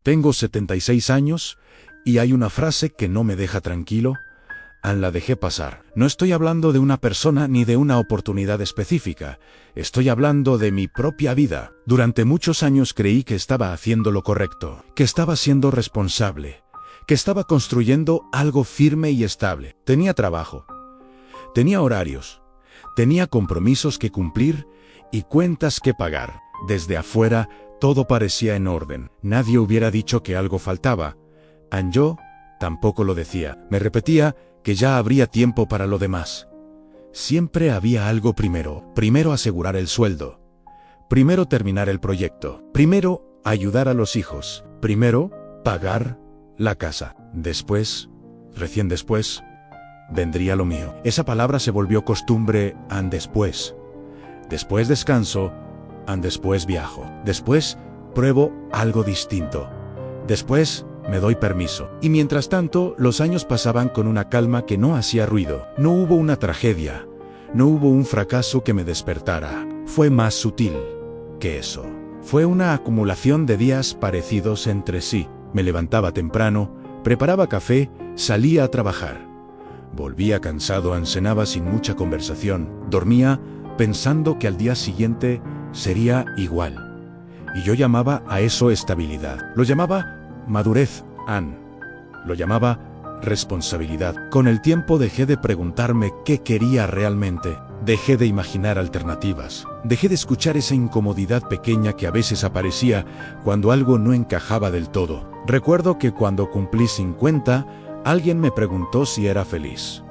Tengo 76 años y hay una frase que no me deja tranquilo. La dejé pasar. No estoy hablando de una persona ni de una oportunidad específica. Estoy hablando de mi propia vida. Durante muchos años creí que estaba haciendo lo correcto, que estaba siendo responsable, que estaba construyendo algo firme y estable. Tenía trabajo, tenía horarios, tenía compromisos que cumplir y cuentas que pagar. Desde afuera, todo parecía en orden. Nadie hubiera dicho que algo faltaba. Yo tampoco lo decía. Me repetía que ya habría tiempo para lo demás. Siempre había algo primero. Primero asegurar el sueldo. Primero terminar el proyecto. Primero ayudar a los hijos. Primero pagar la casa. Después, recién después, vendría lo mío. Esa palabra se volvió costumbre. Después. Después descanso. Después viajo. Después pruebo algo distinto. Después me doy permiso. Y mientras tanto, los años pasaban con una calma que no hacía ruido. No hubo una tragedia. No hubo un fracaso que me despertara. Fue más sutil que eso. Fue una acumulación de días parecidos entre sí. Me levantaba temprano, preparaba café, salía a trabajar. Volvía cansado, cenaba sin mucha conversación. Dormía pensando que al día siguiente sería igual. Y yo llamaba a eso estabilidad. Lo llamaba madurez, lo llamaba responsabilidad. Con el tiempo dejé de preguntarme qué quería realmente. Dejé de imaginar alternativas. Dejé de escuchar esa incomodidad pequeña que a veces aparecía cuando algo no encajaba del todo. Recuerdo que cuando cumplí 50, alguien me preguntó si era feliz.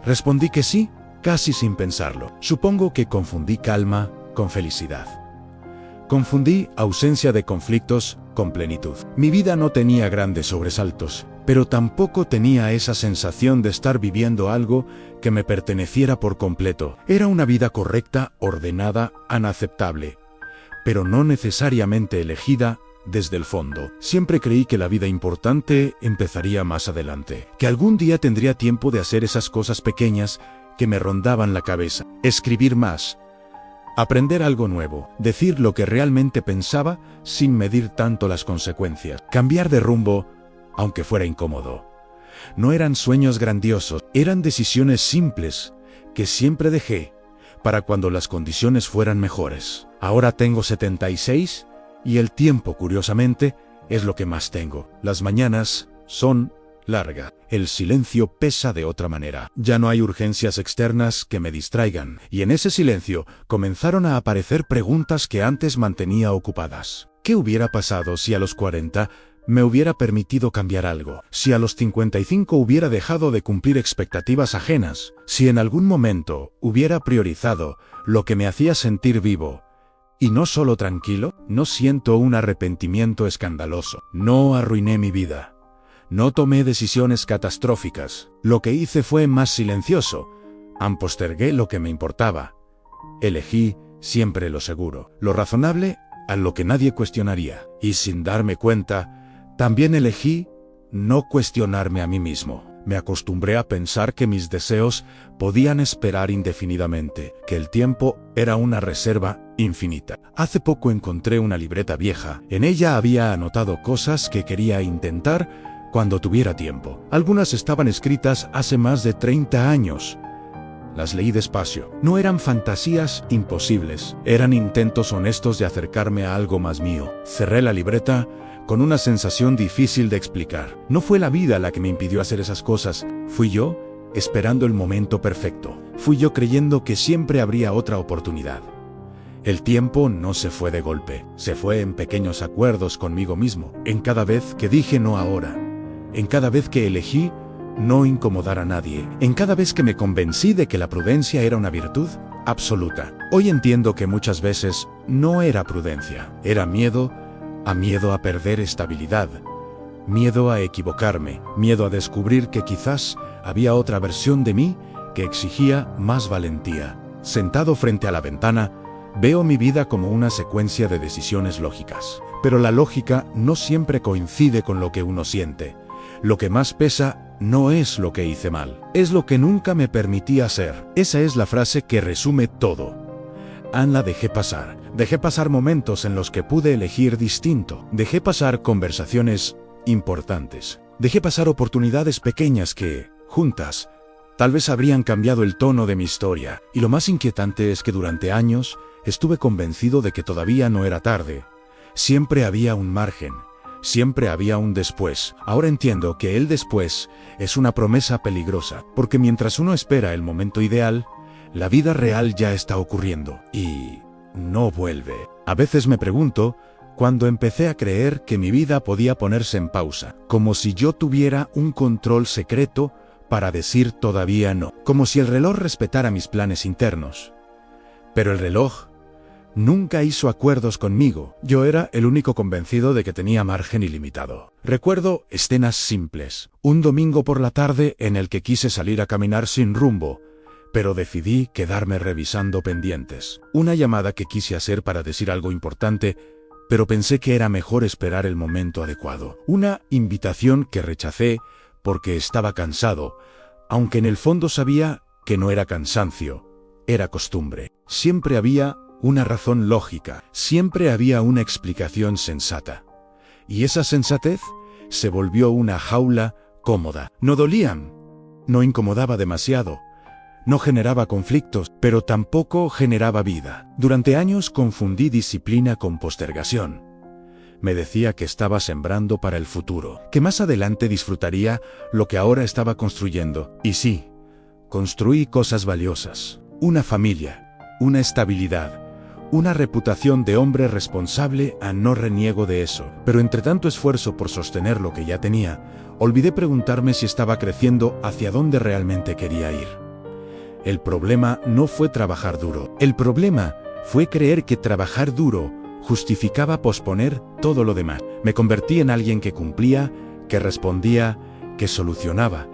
Respondí que sí, casi sin pensarlo. Supongo que confundí calma con felicidad. Confundí ausencia de conflictos con plenitud. Mi vida no tenía grandes sobresaltos, pero tampoco tenía esa sensación de estar viviendo algo que me perteneciera por completo. Era una vida correcta, ordenada, aceptable, pero no necesariamente elegida desde el fondo. Siempre creí que la vida importante empezaría más adelante, que algún día tendría tiempo de hacer esas cosas pequeñas que me rondaban la cabeza. Escribir más. Aprender algo nuevo, decir lo que realmente pensaba sin medir tanto las consecuencias, cambiar de rumbo, aunque fuera incómodo. No eran sueños grandiosos, eran decisiones simples que siempre dejé para cuando las condiciones fueran mejores. Ahora tengo 76 y el tiempo, curiosamente, es lo que más tengo. Las mañanas son larga. El silencio pesa de otra manera. Ya no hay urgencias externas que me distraigan, y en ese silencio comenzaron a aparecer preguntas que antes mantenía ocupadas. ¿Qué hubiera pasado si a los 40 me hubiera permitido cambiar algo? Si a los 55 hubiera dejado de cumplir expectativas ajenas? Si en algún momento hubiera priorizado lo que me hacía sentir vivo y no solo tranquilo? No siento un arrepentimiento escandaloso. No arruiné mi vida. No tomé decisiones catastróficas. Lo que hice fue más silencioso. Postergué lo que me importaba. Elegí siempre lo seguro, lo razonable, a lo que nadie cuestionaría. Y sin darme cuenta, también elegí no cuestionarme a mí mismo. Me acostumbré a pensar que mis deseos podían esperar indefinidamente, que el tiempo era una reserva infinita. Hace poco encontré una libreta vieja. En ella había anotado cosas que quería intentar cuando tuviera tiempo. Algunas estaban escritas hace más de 30 años. Las leí despacio. No eran fantasías imposibles, eran intentos honestos de acercarme a algo más mío. Cerré la libreta con una sensación difícil de explicar. No fue la vida la que me impidió hacer esas cosas, fui yo esperando el momento perfecto. Fui yo creyendo que siempre habría otra oportunidad. El tiempo no se fue de golpe, se fue en pequeños acuerdos conmigo mismo, en cada vez que dije no ahora, en cada vez que elegí no incomodar a nadie, en cada vez que me convencí de que la prudencia era una virtud absoluta. Hoy entiendo que muchas veces no era prudencia, era miedo a perder estabilidad, miedo a equivocarme, miedo a descubrir que quizás había otra versión de mí que exigía más valentía. Sentado frente a la ventana, veo mi vida como una secuencia de decisiones lógicas. Pero la lógica no siempre coincide con lo que uno siente. Lo que más pesa no es lo que hice mal, es lo que nunca me permití hacer. Esa es la frase que resume todo. La dejé pasar. Dejé pasar momentos en los que pude elegir distinto. Dejé pasar conversaciones importantes. Dejé pasar oportunidades pequeñas que, juntas, tal vez habrían cambiado el tono de mi historia. Y lo más inquietante es que durante años estuve convencido de que todavía no era tarde. Siempre había un margen. Siempre había un después. Ahora entiendo que el después es una promesa peligrosa, porque mientras uno espera el momento ideal, la vida real ya está ocurriendo y no vuelve. A veces me pregunto, cuando empecé a creer que mi vida podía ponerse en pausa, como si yo tuviera un control secreto para decir todavía no, como si el reloj respetara mis planes internos. Pero el reloj nunca hizo acuerdos conmigo. Yo era el único convencido de que tenía margen ilimitado. Recuerdo escenas simples. Un domingo por la tarde en el que quise salir a caminar sin rumbo, pero decidí quedarme revisando pendientes. Una llamada que quise hacer para decir algo importante, pero pensé que era mejor esperar el momento adecuado. Una invitación que rechacé porque estaba cansado, aunque en el fondo sabía que no era cansancio, era costumbre. Siempre había una razón lógica, siempre había una explicación sensata. Y esa sensatez se volvió una jaula cómoda. No dolían, no incomodaba demasiado, no generaba conflictos, pero tampoco generaba vida. Durante años confundí disciplina con postergación. Me decía que estaba sembrando para el futuro, que más adelante disfrutaría lo que ahora estaba construyendo. Y sí, construí cosas valiosas. Una familia, una estabilidad, una reputación de hombre responsable. No reniego de eso. Pero entre tanto esfuerzo por sostener lo que ya tenía, olvidé preguntarme si estaba creciendo hacia dónde realmente quería ir. El problema no fue trabajar duro. El problema fue creer que trabajar duro justificaba posponer todo lo demás. Me convertí en alguien que cumplía, que respondía, que solucionaba,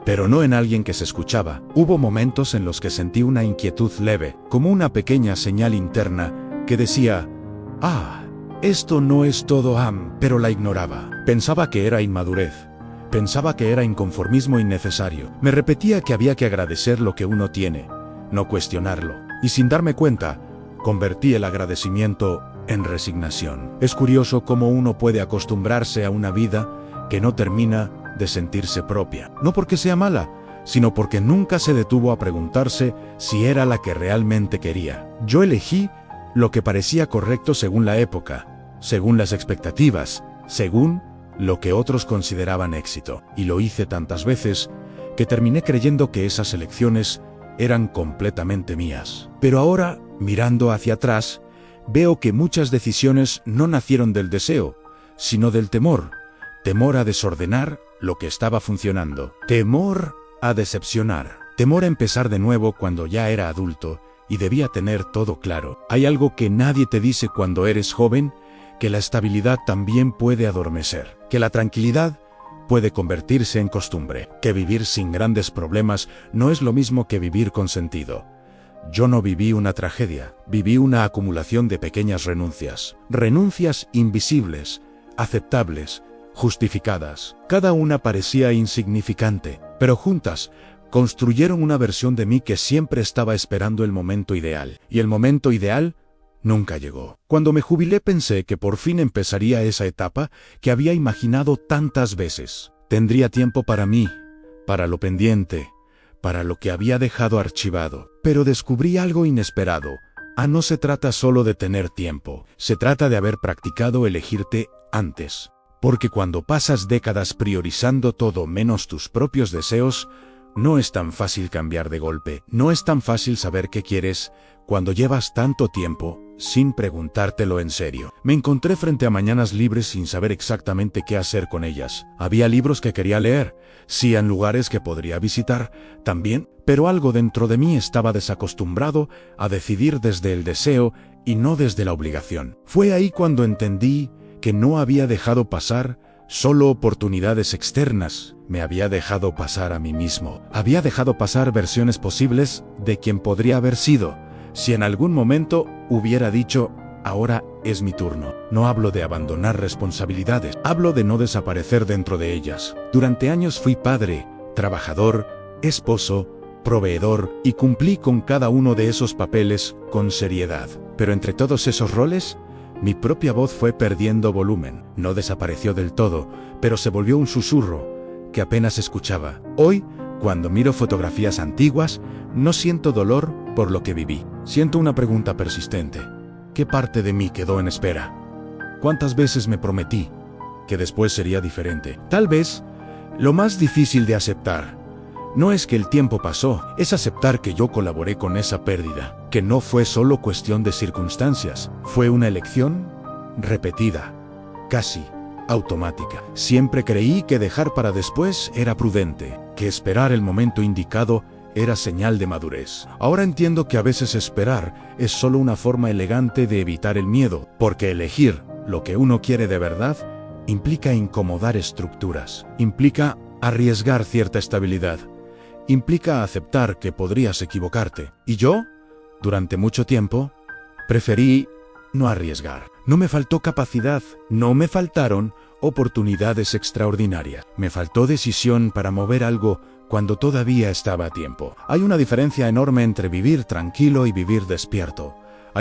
pero no en alguien que se escuchaba. Hubo momentos en los que sentí una inquietud leve, como una pequeña señal interna que decía, esto no es todo, pero la ignoraba. Pensaba que era inmadurez. Pensaba que era inconformismo innecesario. Me repetía que había que agradecer lo que uno tiene, no cuestionarlo. Y sin darme cuenta, convertí el agradecimiento en resignación. Es curioso cómo uno puede acostumbrarse a una vida que no termina de sentirse propia. No porque sea mala, sino porque nunca se detuvo a preguntarse si era la que realmente quería. Yo elegí lo que parecía correcto según la época, según las expectativas, según lo que otros consideraban éxito. Y lo hice tantas veces que terminé creyendo que esas elecciones eran completamente mías. Pero ahora, mirando hacia atrás, veo que muchas decisiones no nacieron del deseo, sino del temor. Temor a desordenar lo que estaba funcionando. Temor a decepcionar. Temor a empezar de nuevo cuando ya era adulto y debía tener todo claro. Hay algo que nadie te dice cuando eres joven, que la estabilidad también puede adormecer, que la tranquilidad puede convertirse en costumbre, que vivir sin grandes problemas no es lo mismo que vivir con sentido. Yo no viví una tragedia, viví una acumulación de pequeñas renuncias. Renuncias invisibles, aceptables, justificadas. Cada una parecía insignificante, pero juntas construyeron una versión de mí que siempre estaba esperando el momento ideal. Y el momento ideal nunca llegó. Cuando me jubilé pensé que por fin empezaría esa etapa que había imaginado tantas veces. Tendría tiempo para mí, para lo pendiente, para lo que había dejado archivado. Pero descubrí algo inesperado. No se trata solo de tener tiempo, se trata de haber practicado elegirte antes. Porque cuando pasas décadas priorizando todo menos tus propios deseos, no es tan fácil cambiar de golpe. No es tan fácil saber qué quieres cuando llevas tanto tiempo sin preguntártelo en serio. Me encontré frente a mañanas libres sin saber exactamente qué hacer con ellas. Había libros que quería leer, sí, en lugares que podría visitar también, pero algo dentro de mí estaba desacostumbrado a decidir desde el deseo y no desde la obligación. Fue ahí cuando entendí que no había dejado pasar solo oportunidades externas, me había dejado pasar a mí mismo. Había dejado pasar versiones posibles de quien podría haber sido, si en algún momento hubiera dicho, ahora es mi turno. No hablo de abandonar responsabilidades, hablo de no desaparecer dentro de ellas. Durante años fui padre, trabajador, esposo, proveedor, y cumplí con cada uno de esos papeles con seriedad. Pero entre todos esos roles, mi propia voz fue perdiendo volumen. No desapareció del todo, pero se volvió un susurro que apenas escuchaba. Hoy, cuando miro fotografías antiguas, no siento dolor por lo que viví. Siento una pregunta persistente. ¿Qué parte de mí quedó en espera? ¿Cuántas veces me prometí que después sería diferente? Tal vez, lo más difícil de aceptar no es que el tiempo pasó, es aceptar que yo colaboré con esa pérdida, que no fue solo cuestión de circunstancias, fue una elección repetida, casi automática. Siempre creí que dejar para después era prudente, que esperar el momento indicado era señal de madurez. Ahora entiendo que a veces esperar es solo una forma elegante de evitar el miedo, porque elegir lo que uno quiere de verdad implica incomodar estructuras, implica arriesgar cierta estabilidad, implica aceptar que podrías equivocarte. Y yo, durante mucho tiempo, preferí no arriesgar. No me faltó capacidad, no me faltaron oportunidades extraordinarias. Me faltó decisión para mover algo cuando todavía estaba a tiempo. Hay una diferencia enorme entre vivir tranquilo y vivir despierto.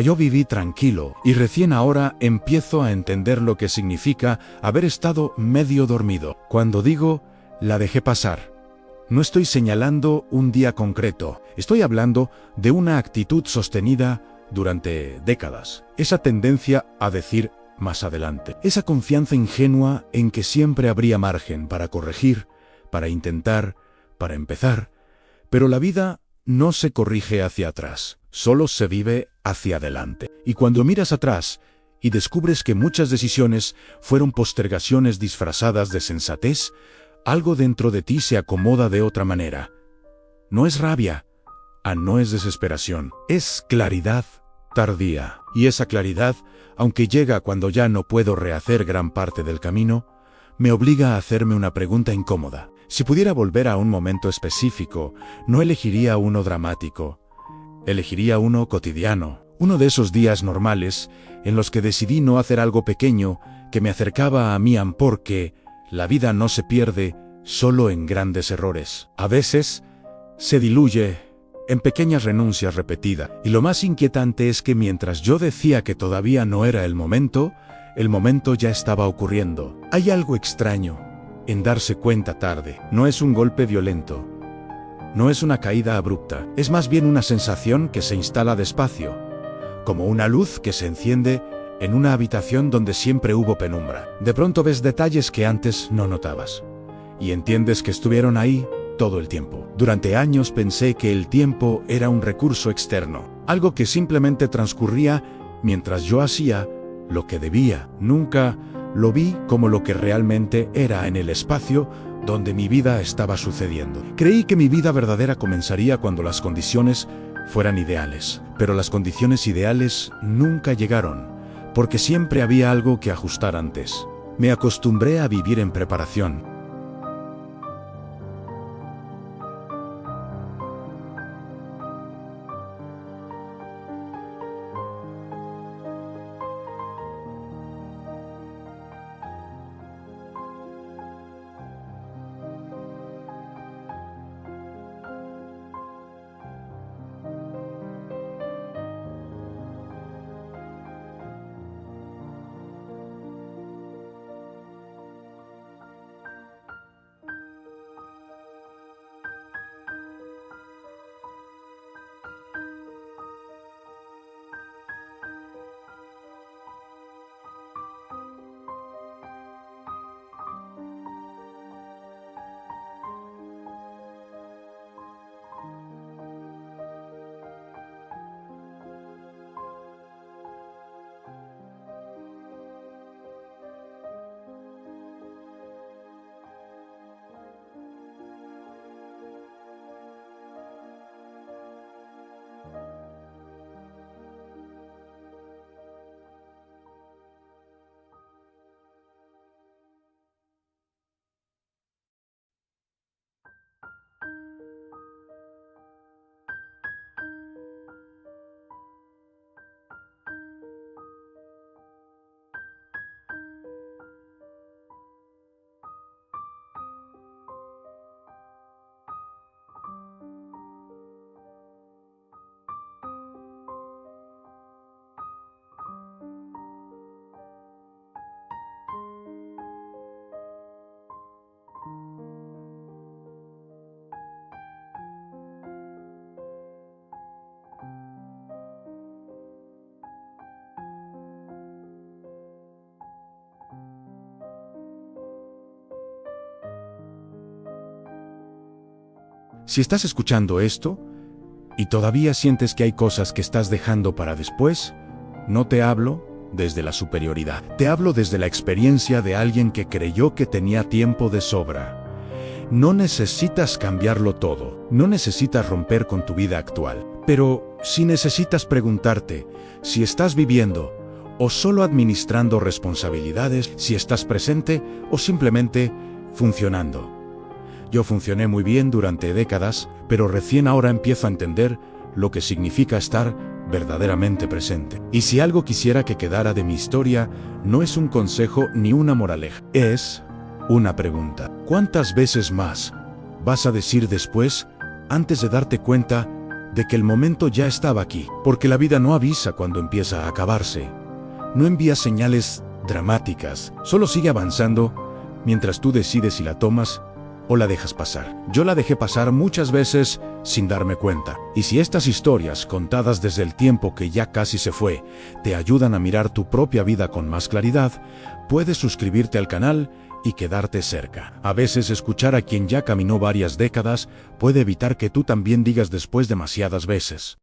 Yo viví tranquilo y recién ahora empiezo a entender lo que significa haber estado medio dormido. Cuando digo, la dejé pasar, no estoy señalando un día concreto, estoy hablando de una actitud sostenida durante décadas. Esa tendencia a decir más adelante. Esa confianza ingenua en que siempre habría margen para corregir, para intentar, para empezar. Pero la vida no se corrige hacia atrás, solo se vive hacia adelante. Y cuando miras atrás y descubres que muchas decisiones fueron postergaciones disfrazadas de sensatez, algo dentro de ti se acomoda de otra manera. No es rabia, no es desesperación, es claridad tardía. Y esa claridad, aunque llega cuando ya no puedo rehacer gran parte del camino, me obliga a hacerme una pregunta incómoda. Si pudiera volver a un momento específico, no elegiría uno dramático, elegiría uno cotidiano, uno de esos días normales en los que decidí no hacer algo pequeño que me acercaba a mí porque la vida no se pierde solo en grandes errores. A veces se diluye en pequeñas renuncias repetidas. Y lo más inquietante es que mientras yo decía que todavía no era el momento ya estaba ocurriendo. Hay algo extraño en darse cuenta tarde. No es un golpe violento, no es una caída abrupta, es más bien una sensación que se instala despacio, como una luz que se enciende en una habitación donde siempre hubo penumbra. De pronto ves detalles que antes no notabas, y entiendes que estuvieron ahí todo el tiempo. Durante años pensé que el tiempo era un recurso externo, algo que simplemente transcurría mientras yo hacía lo que debía. Nunca lo vi como lo que realmente era en el espacio donde mi vida estaba sucediendo. Creí que mi vida verdadera comenzaría cuando las condiciones fueran ideales, pero las condiciones ideales nunca llegaron, porque siempre había algo que ajustar antes. Me acostumbré a vivir en preparación. Si estás escuchando esto y todavía sientes que hay cosas que estás dejando para después, no te hablo desde la superioridad. Te hablo desde la experiencia de alguien que creyó que tenía tiempo de sobra. No necesitas cambiarlo todo, no necesitas romper con tu vida actual, pero sí necesitas preguntarte si estás viviendo o solo administrando responsabilidades, si estás presente o simplemente funcionando. Yo funcioné muy bien durante décadas, pero recién ahora empiezo a entender lo que significa estar verdaderamente presente. Y si algo quisiera que quedara de mi historia, no es un consejo ni una moraleja, es una pregunta. ¿Cuántas veces más vas a decir después, antes de darte cuenta de que el momento ya estaba aquí? Porque la vida no avisa cuando empieza a acabarse. No envía señales dramáticas, solo sigue avanzando mientras tú decides si la tomas o la dejas pasar. Yo la dejé pasar muchas veces sin darme cuenta. Y si estas historias, contadas desde el tiempo que ya casi se fue, te ayudan a mirar tu propia vida con más claridad, puedes suscribirte al canal y quedarte cerca. A veces escuchar a quien ya caminó varias décadas puede evitar que tú también digas después demasiadas veces: